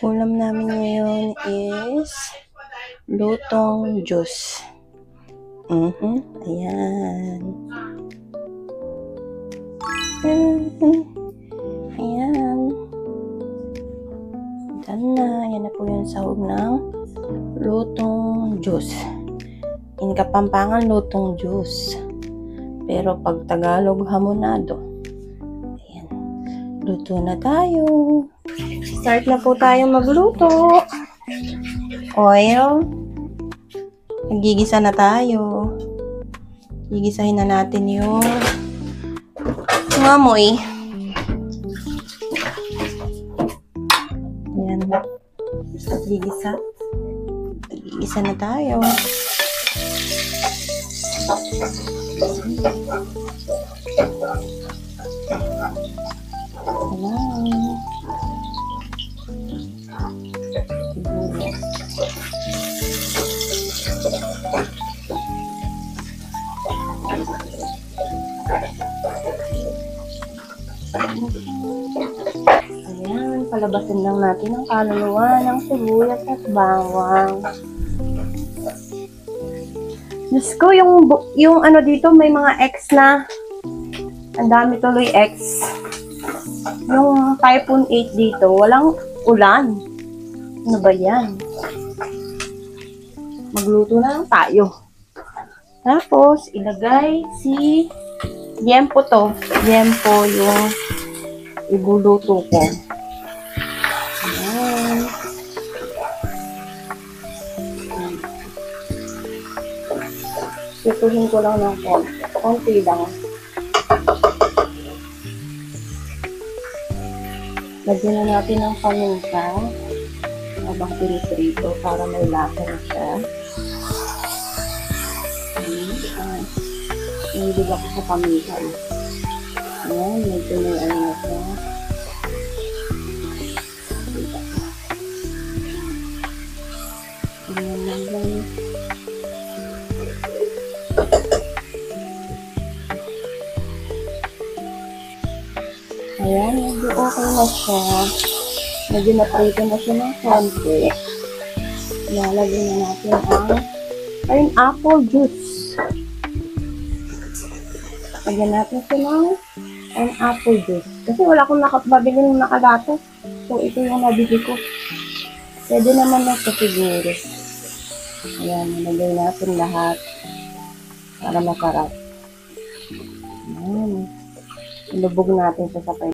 Ulam namin ngayon is lutong juice. Ayan. Ayan. Diyan na. Ayan na po yung sahog ng lutong juice. In Kapampangan, lutong juice. Pero pag Tagalog, hamonado. Ayan. Luto na tayo. Start na po tayo magluto. Oil. Nagigisa na tayo. Gigisahin na natin yung amoy. Ayan. Nagigisa. Nagigisa na tayo. Ayan. Ayan, palabasin lang natin ang kaluluwa ng sibuyas at bawang. Diyos ko, yung ano dito, may mga X na. Ang dami tuloy X. Yung Typhoon 8 dito, walang ulan. Ano ba yan? Magluto na lang tayo. Tapos, ilagay si yempo to. Yempo yung ibuluto ko. Ayan. Susuhin ko lang ng konti. Konti lang. Lagyan na natin ng paminta habang pinipirito para may lasa na siya. Nilibig ako sa paminta. Ayan, medyo may ano na siya. Ayan lang guys. Ayan, medyo okay na siya. Medyo na-prito na siya ng konti. Nalagyan na natin ang pineapple juice. Lagyan natin siya ng pineapple juice. Kasi wala akong mabili ng nakalato. So, ito yung nabili ko. Pwede naman na ito siguro. Ayan, nalagay natin lahat para masarap. Ayan. Ilubog natin siya sa pineapple.